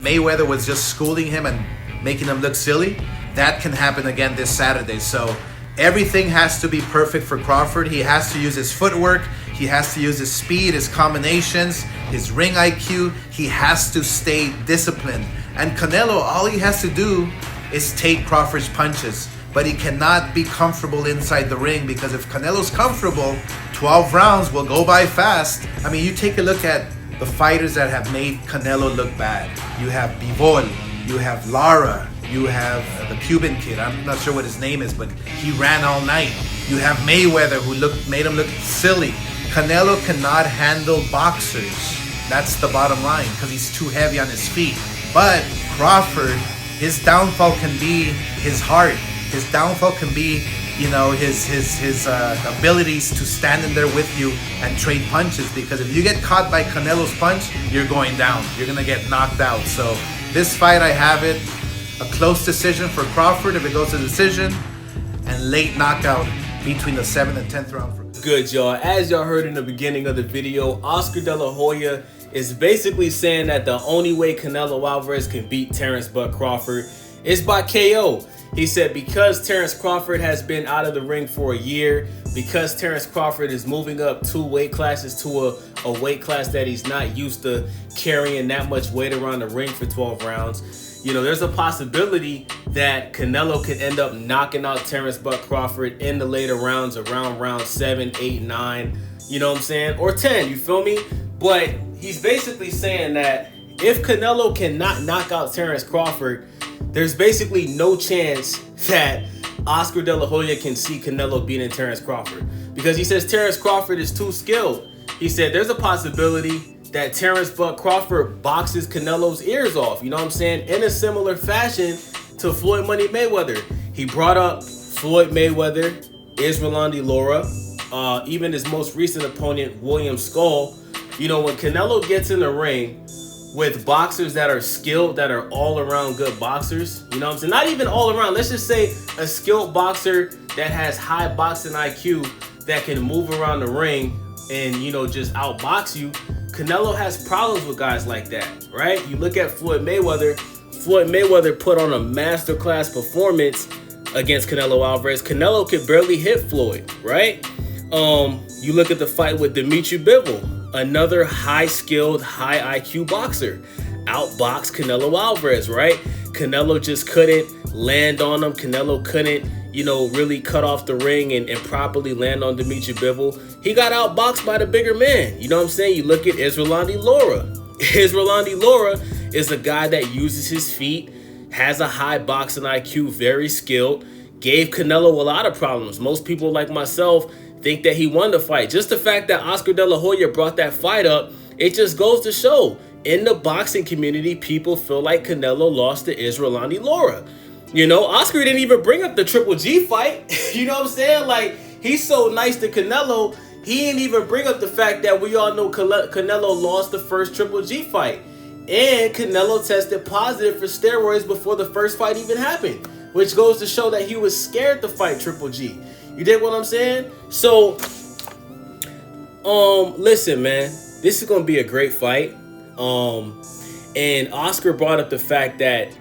Mayweather was just schooling him and making him look silly. That can happen again this Saturday. So everything has to be perfect for Crawford. He has to use his footwork. He has to use his speed, his combinations, his ring IQ. He has to stay disciplined. And Canelo, all he has to do is take Crawford's punches. But he cannot be comfortable inside the ring, because if Canelo's comfortable, 12 rounds will go by fast. I mean, you take a look at the fighters that have made Canelo look bad. You have Bivol, you have Lara, you have the Cuban kid. I'm not sure what his name is, but he ran all night. You have Mayweather, who made him look silly. Canelo cannot handle boxers. That's the bottom line, because he's too heavy on his feet. But Crawford, his downfall can be his heart. His downfall can be, you know, his abilities to stand in there with you and trade punches. Because if you get caught by Canelo's punch, you're going down. You're gonna get knocked out. So this fight, I have it a close decision for Crawford if it goes to decision, and late knockout between the 7th and 10th round. Good, y'all. As y'all heard in the beginning of the video, Oscar De La Hoya is basically saying that the only way Canelo Alvarez can beat Terence Crawford is by KO. He said because Terence Crawford has been out of the ring for a year, because Terence Crawford is moving up 2 weight classes to a weight class that he's not used to carrying that much weight around the ring for 12 rounds, you know, there's a possibility that Canelo could end up knocking out Terence Crawford in the later rounds, around round 7, 8, 9, you know what I'm saying? Or 10, you feel me? But he's basically saying that if Canelo cannot knock out Terence Crawford, there's basically no chance that Oscar De La Hoya can see Canelo beating Terence Crawford. Because he says Terence Crawford is too skilled. He said there's a possibility that Terence Crawford boxes Canelo's ears off, you know what I'm saying? In a similar fashion to Floyd Money Mayweather. He brought up Floyd Mayweather, Israelandi Lara, even his most recent opponent, William Skull. You know, when Canelo gets in the ring with boxers that are skilled, that are all-around good boxers, you know what I'm saying? Not even all around. Let's just say a skilled boxer that has high boxing IQ that can move around the ring and, you know, just outbox you. Canelo has problems with guys like that, right? You look at Floyd Mayweather. Floyd Mayweather put on a masterclass performance against Canelo Alvarez. Canelo could barely hit Floyd, right? You look at the fight with Dimitri Bivol, another high-skilled, high IQ boxer. Outboxed Canelo Alvarez, right? Canelo just couldn't land on him. Canelo couldn't, you know, really cut off the ring and properly land on Dimitri Bivol. He got outboxed by the bigger man. You know what I'm saying? You look at Israelandi Lara. Israelandi Lara is a guy that uses his feet, has a high boxing IQ, very skilled, gave Canelo a lot of problems. Most people like myself think that he won the fight. Just the fact that Oscar De La Hoya brought that fight up, it just goes to show, in the boxing community, people feel like Canelo lost to Israelandi Lara. You know, Oscar didn't even bring up the Triple G fight. You know what I'm saying? Like, he's so nice to Canelo, he didn't even bring up the fact that we all know Canelo lost the first Triple G fight. And Canelo tested positive for steroids before the first fight even happened, which goes to show that he was scared to fight Triple G. You dig what I'm saying? So, listen, man, this is going to be a great fight. And Oscar brought up the fact that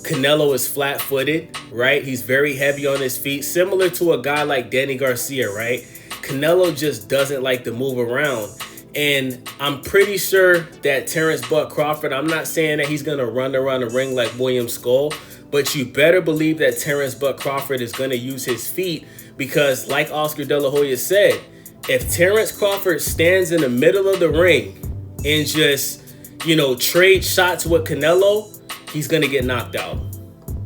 Canelo is flat-footed, right? He's very heavy on his feet, similar to a guy like Danny Garcia, right? Canelo just doesn't like to move around. And I'm pretty sure that Terence Crawford, I'm not saying that he's going to run around the ring like William Skull, but you better believe that Terence Crawford is going to use his feet, because like Oscar De La Hoya said, if Terence Crawford stands in the middle of the ring and just, you know, trade shots with Canelo, he's going to get knocked out.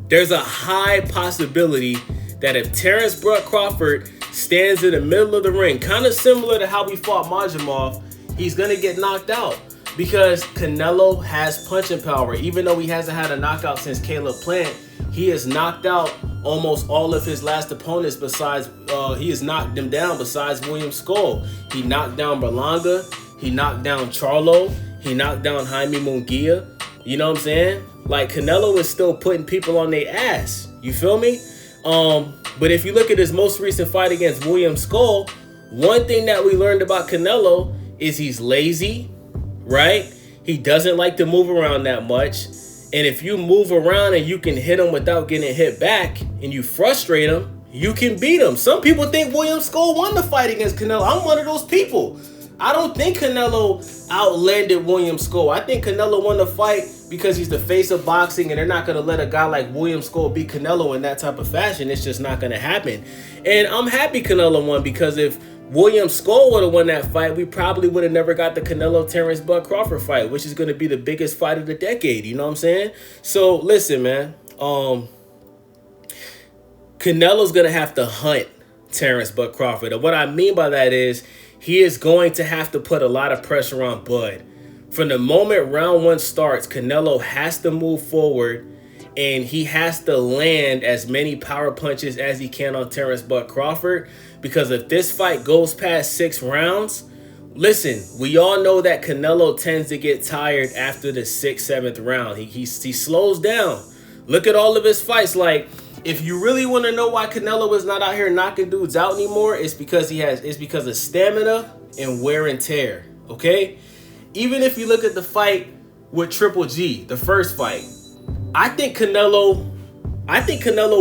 There's a high possibility that if Terence Crawford stands in the middle of the ring, kind of similar to how we fought Majimov, he's going to get knocked out, because Canelo has punching power. Even though he hasn't had a knockout since Caleb Plant, he has knocked out almost all of his last opponents besides, he has knocked them down besides William Skull. He knocked down Berlanga, he knocked down Charlo, he knocked down Jaime Munguia. You know what I'm saying? Like, Canelo is still putting people on their ass. You feel me? But if you look at his most recent fight against William Skull, one thing that we learned about Canelo is he's lazy, right? He doesn't like to move around that much. And if you move around and you can hit him without getting hit back and you frustrate him, you can beat him. Some people think William Sco won the fight against Canelo. I'm one of those people. I don't think Canelo outlanded William Sco. I think Canelo won the fight because he's the face of boxing, and they're not going to let a guy like William Sco beat Canelo in that type of fashion. It's just not going to happen. And I'm happy Canelo won, because if William Sco would have won that fight, we probably would have never got the Canelo-Terence Bud Crawford fight, which is going to be the biggest fight of the decade. You know what I'm saying? So listen, man. Canelo's going to have to hunt Terence Bud Crawford. And what I mean by that is he is going to have to put a lot of pressure on Bud. From the moment round one starts, Canelo has to move forward and he has to land as many power punches as he can on Terence Bud Crawford. Because if this fight goes past 6 rounds, listen, we all know that Canelo tends to get tired after the 6th, 7th round. He slows down. Look at all of his fights. Like, if you really want to know why Canelo is not out here knocking dudes out anymore, it's because of stamina and wear and tear. Okay? Even if you look at the fight with Triple G, the first fight, I think Canelo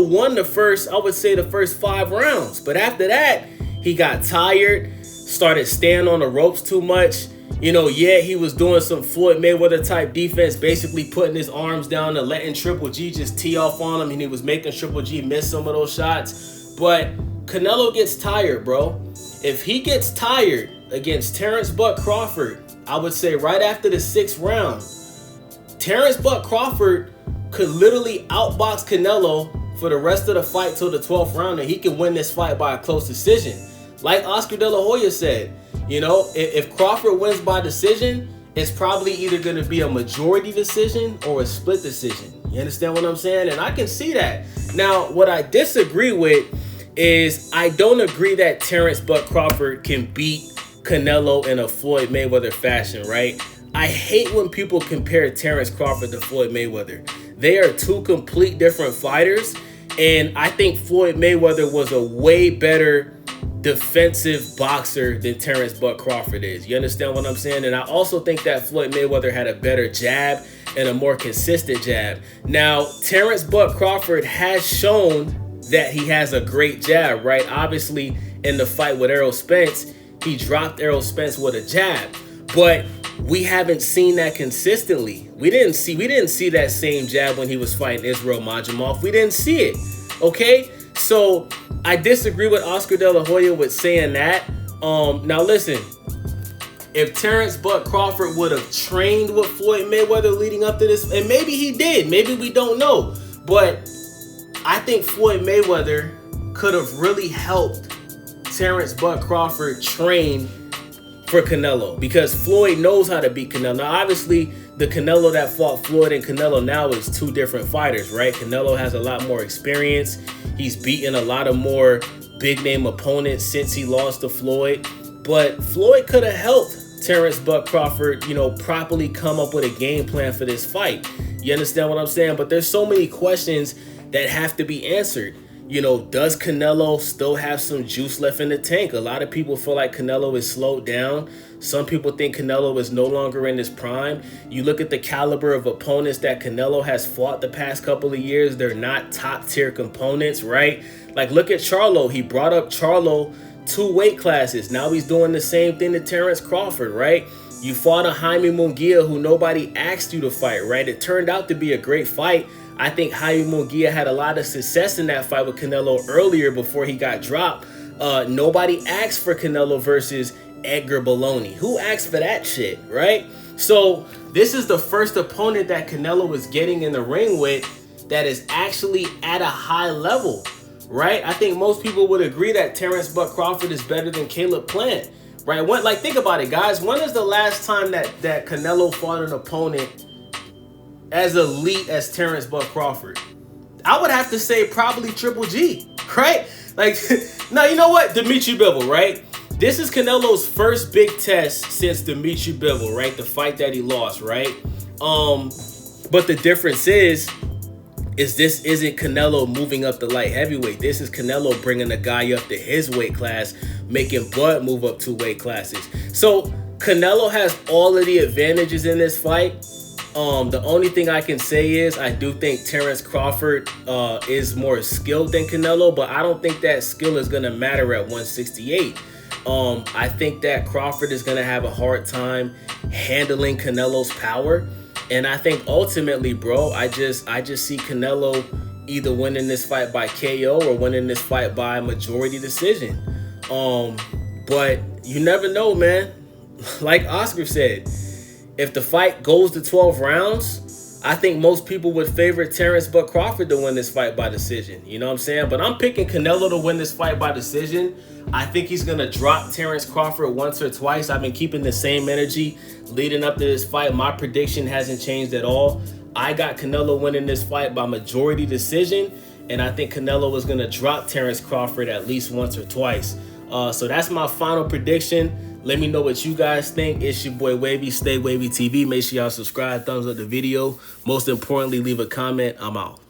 won the first 5 rounds. But after that, he got tired, started staying on the ropes too much. You know, yeah, he was doing some Floyd Mayweather type defense, basically putting his arms down and letting Triple G just tee off on him, and he was making Triple G miss some of those shots. But Canelo gets tired, bro. If he gets tired against Terence Bud Crawford, I would say right after the 6th round, Terence Bud Crawford could literally outbox Canelo for the rest of the fight till the 12th round, and he can win this fight by a close decision. Like Oscar De La Hoya said, you know, if Crawford wins by decision, it's probably either going to be a majority decision or a split decision. You understand what I'm saying? And I can see that. Now, what I disagree with is I don't agree that Terence Bud Crawford can beat Canelo in a Floyd Mayweather fashion, right? I hate when people compare Terence Crawford to Floyd Mayweather. They are two complete different fighters, and I think Floyd Mayweather was a way better defensive boxer than Terence Bud Crawford is. You understand what I'm saying? And I also think that Floyd Mayweather had a better jab and a more consistent jab. Now, Terence Bud Crawford has shown that he has a great jab, right? Obviously, in the fight with Errol Spence, he dropped Errol Spence with a jab, but we haven't seen that consistently. We didn't see that same jab when he was fighting Israel Majimov. We didn't see it. Okay? So I disagree with Oscar De La Hoya with saying that. Now listen, if Terence Bud Crawford would have trained with Floyd Mayweather leading up to this, and maybe he did, maybe we don't know, but I think Floyd Mayweather could have really helped Terence Bud Crawford train for Canelo, because Floyd knows how to beat Canelo. Now, obviously, the Canelo that fought Floyd and Canelo now is two different fighters, right? Canelo has a lot more experience. He's beaten a lot of more big-name opponents since he lost to Floyd. But Floyd could have helped Terence Bud Crawford, you know, properly come up with a game plan for this fight. You understand what I'm saying? But there's so many questions that have to be answered. You know, does Canelo still have some juice left in the tank? A lot of people feel like Canelo is slowed down. Some people think Canelo is no longer in his prime. You look at the caliber of opponents that Canelo has fought the past couple of years. They're not top tier components, right? Like, look at Charlo. He brought up Charlo 2 weight classes. Now he's doing the same thing to Terence Crawford, right? You fought a Jaime Munguia who nobody asked you to fight, right? It turned out to be a great fight. I think Jaime Munguia had a lot of success in that fight with Canelo earlier before he got dropped. Nobody asked for Canelo versus Edgar Bologna. Who asked for that shit, right? So this is the first opponent that Canelo is getting in the ring with that is actually at a high level, right? I think most people would agree that Terence Bud Crawford is better than Caleb Plant, right? Think about it, guys. When is the last time that Canelo fought an opponent as elite as Terence Bud Crawford? I would have to say probably Triple G, right? Like, now, you know what? Dimitri Bivol, right? This is Canelo's first big test since Dimitri Bivol, right? The fight that he lost, right? But the difference is this isn't Canelo moving up the light heavyweight. This is Canelo bringing the guy up to his weight class, making Bud move up 2 weight classes. So Canelo has all of the advantages in this fight. The only thing I can say is I do think Terence Crawford is more skilled than Canelo, but I don't think that skill is gonna matter at 168. I think that Crawford is gonna have a hard time handling Canelo's power, and I think ultimately, bro, I just see Canelo either winning this fight by KO or winning this fight by majority decision. But you never know, man. Like Oscar said, if the fight goes to 12 rounds, I think most people would favor Terence but Crawford to win this fight by decision. You know what I'm saying? But I'm picking Canelo to win this fight by decision. I think he's going to drop Terence Crawford once or twice. I've been keeping the same energy leading up to this fight. My prediction hasn't changed at all. I got Canelo winning this fight by majority decision, and I think Canelo is going to drop Terence Crawford at least once or twice. So that's my final prediction. Let me know what you guys think. It's your boy Wavy, Stay Wavy TV. Make sure y'all subscribe, thumbs up the video. Most importantly, leave a comment. I'm out.